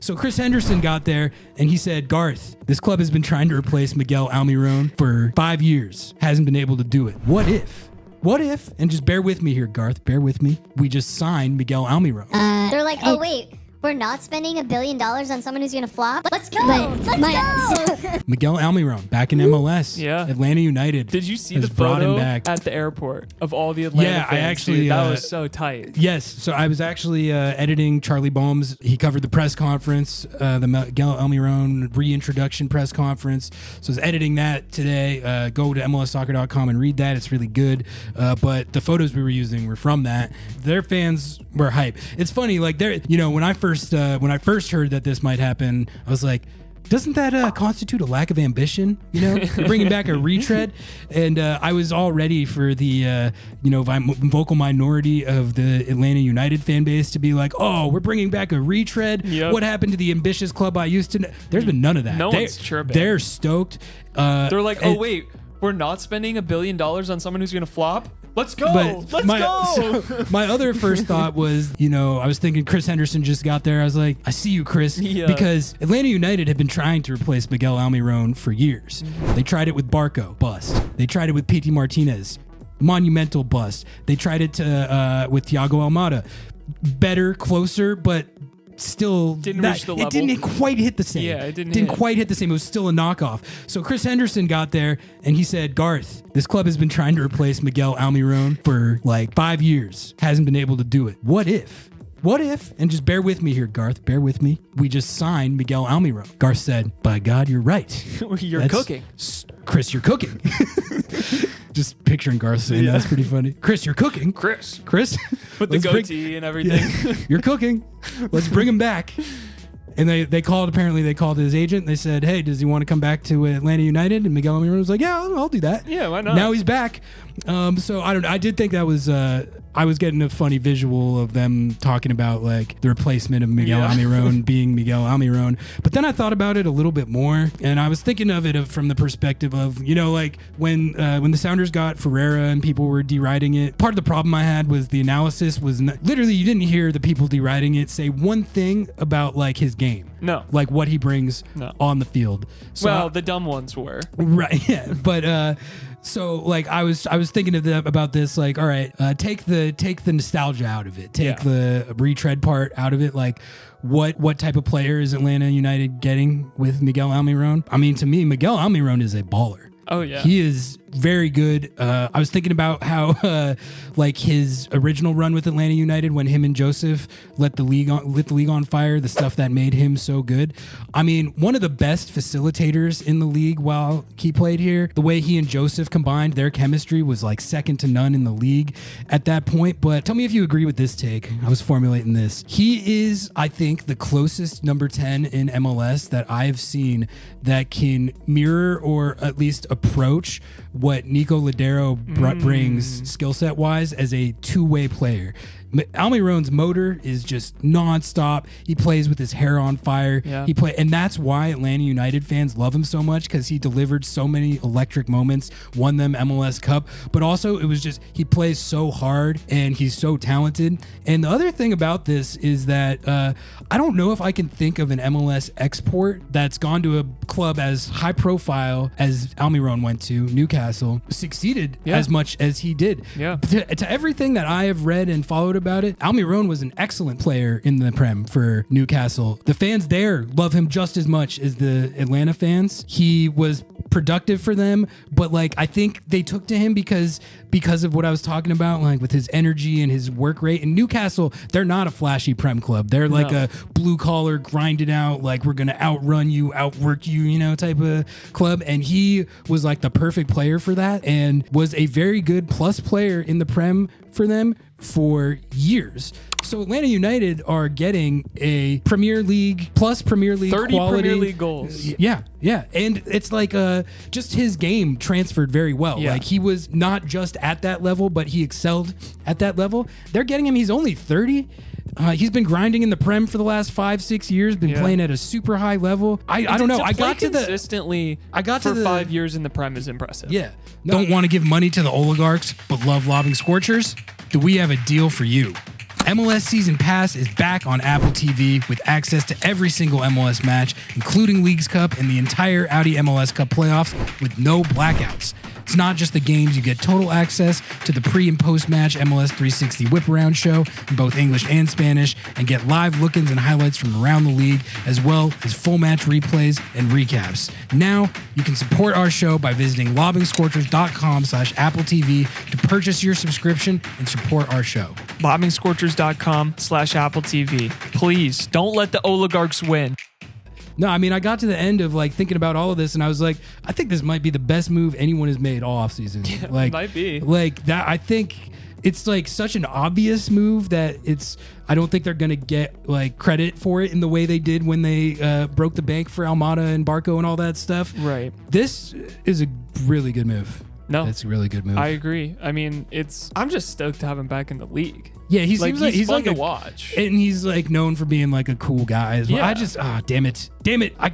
So Chris Henderson got there and he said, Garth, this club has been trying to replace Miguel Almiron for 5 years. Hasn't been able to do it. What if, and just bear with me here, Garth, bear with me. We just signed Miguel Almiron. They're like, oh, wait. We're not spending $1 billion on someone who's gonna flop. Let's go! Let's go! Miguel Almiron back in MLS. Yeah. Atlanta United. Did you see has the brought him photo back at the airport of all the Atlanta fans? I actually dude, that was so tight. Yes, so I was actually editing Charlie Boehm's. He covered the press conference, the Miguel Almiron reintroduction press conference. So I was editing that today. Go to MLSsoccer.com and read that. It's really good. But the photos we were using were from that. Their fans were hype. It's funny, like when I first heard that this might happen, I was like, doesn't that constitute a lack of ambition? You're bringing back a retread, and I was all ready for the vocal minority of the Atlanta United fan base to be like, "Oh, we're bringing back a retread. Yep. What happened to the ambitious club I used to know?" There's been none of that. No one's chirping. They're stoked. They're like, oh wait, we're not spending $1 billion on someone who's gonna flop. Let's go. Let's go. So my other first thought was, I was thinking Chris Henderson just got there. I was like, I see you, Chris. Yeah. Because Atlanta United have been trying to replace Miguel Almiron for years. They tried it with Barco, bust. They tried it with Pity Martinez, monumental bust. They tried it with Thiago Almada. Better, closer, but still didn't reach the level. It didn't quite hit the same. Yeah, it didn't quite hit the same. It was still a knockoff. So Chris Henderson got there and he said, Garth, this club has been trying to replace Miguel Almiron for like 5 years. Hasn't been able to do it. What if, and just bear with me here, Garth, bear with me. We just signed Miguel Almiron. Garth said, by God, you're right. You're cooking. Chris, you're cooking. Just picturing Garth saying that's pretty funny. Chris, you're cooking. Chris. With the goatee and everything. Yeah, you're cooking. Let's bring him back. And they called his agent. They said, hey, does he want to come back to Atlanta United? And Miguel Almiron was like, yeah, I'll do that. Yeah, why not? Now he's back. So I did think that was, I was getting a funny visual of them talking about like the replacement of Miguel Almiron being Miguel Almiron. But then I thought about it a little bit more, and I was thinking of it from the perspective of, like when the Sounders got Ferreira and people were deriding it. Part of the problem I had was the analysis was literally you didn't hear the people deriding it say one thing about like his game. No. Like what he brings on the field. So the dumb ones were. Right. Yeah. But so like I was thinking about this, like, all right, take the nostalgia out of it, take the retread part out of it. Like what type of player is Atlanta United getting with Miguel Almiron? I mean, to me, Miguel Almiron is a baller. Oh yeah. He is very good. I was thinking about how like his original run with Atlanta United when him and Joseph lit the league on fire, the stuff that made him so good. I mean, one of the best facilitators in the league while he played here. The way he and Joseph combined, their chemistry was like second to none in the league at that point. But tell me if you agree with this take. I was formulating this. He is, I think, the closest number 10 in MLS that I've seen that can mirror or at least approach what Nico Ladero brings skill set wise as a two-way player. Almiron's motor is just nonstop. He plays with his hair on fire. Yeah. And that's why Atlanta United fans love him so much, because he delivered so many electric moments, won them MLS Cup. But also, it was just he plays so hard and he's so talented. And the other thing about this is that I don't know if I can think of an MLS export that's gone to a club as high profile as Almiron went to, Newcastle, succeeded as much as he did. Yeah. To everything that I have read and followed about it, Almiron was an excellent player in the Prem for Newcastle. The fans there love him just as much as the Atlanta fans. He was productive for them, but like I think they took to him because of what I was talking about, like with his energy and his work rate. And Newcastle, they're not a flashy Prem club. They're like a blue collar, grinded out, like we're gonna outrun you, outwork you, type of club. And he was like the perfect player for that, and was a very good plus player in the Prem for them for years. So Atlanta United are getting a Premier League plus Premier League 30 quality. Premier League goals. Yeah. And it's like just his game transferred very well. Yeah. Like he was not just at that level, but he excelled at that level. They're getting him. He's only 30. He's been grinding in the Prem for the last 5-6 years, been playing at a super high level. I don't know. I got to consistently for 5 years in the Prem is impressive. Yeah. Don't want to give money to the oligarchs, but love lobbing Scorchers? Do we have a deal for you? MLS Season Pass is back on Apple TV with access to every single MLS match, including Leagues Cup and the entire Audi MLS Cup playoffs with no blackouts. It's not just the games, you get total access to the pre- and post-match MLS 360 whip-around show in both English and Spanish, and get live look-ins and highlights from around the league, as well as full match replays and recaps. Now, you can support our show by visiting lobbingscorchers.com/Apple TV to purchase your subscription and support our show. Lobbingscorchers.com/Apple TV. Please, don't let the oligarchs win. No, I mean, I got to the end of like thinking about all of this, and I was like, I think this might be the best move anyone has made all offseason. Yeah, like, it might be. Like that. I think it's like such an obvious move that I don't think they're gonna get like credit for it in the way they did when they broke the bank for Almada and Barco and all that stuff. Right. This is a really good move. No, that's a really good move. I agree. I mean, I'm just stoked to have him back in the league. Yeah, he seems like he's fun like to watch, and he's like known for being like a cool guy as well. Yeah. I just damn it, I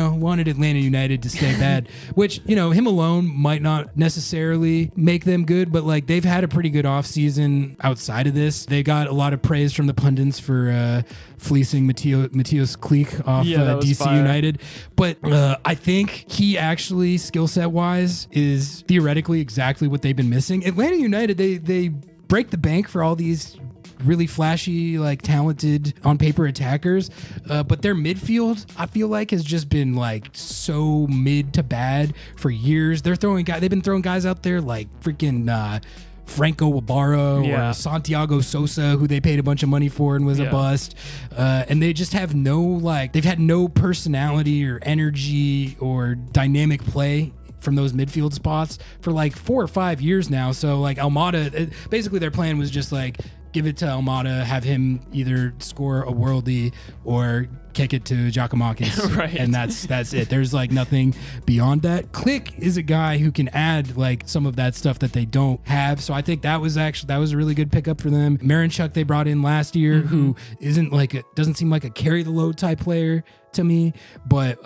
wanted Atlanta United to stay bad, which him alone might not necessarily make them good, but like they've had a pretty good offseason outside of this. They got a lot of praise from the pundits for fleecing Matthias Klick off DC fire. United, but I think he actually skill set wise is theoretically exactly what they've been missing. Atlanta United, they break the bank for all these really flashy, like talented on paper attackers, but their midfield, I feel like, has just been like so mid to bad for years. They've been throwing guys out there like freaking Franco Ibarra or Santiago Sosa, who they paid a bunch of money for and was a bust, and they just have they've had no personality or energy or dynamic play from those midfield spots for like 4 or 5 years now. So like Almada, basically their plan was just like give it to Almada, have him either score a worldie or kick it to Giacomakis. Right. And that's it. There's like nothing beyond that. Klick is a guy who can add like some of that stuff that they don't have. So I think that was a really good pickup for them. Marinchuk they brought in last year, who doesn't seem like a carry the load type player to me, but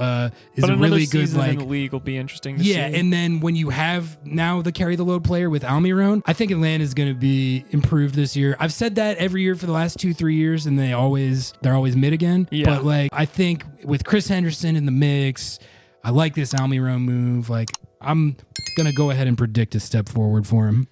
is a really good in the league will be interesting to see. And then when you have now the carry the load player with Almiron, I think Atlanta is going to be improved this year. I've said that every year for the last 2-3 years, and they're always mid again. Yeah. But like I think with Chris Henderson in the mix, I like this Almiron move. Like I'm gonna go ahead and predict a step forward for him.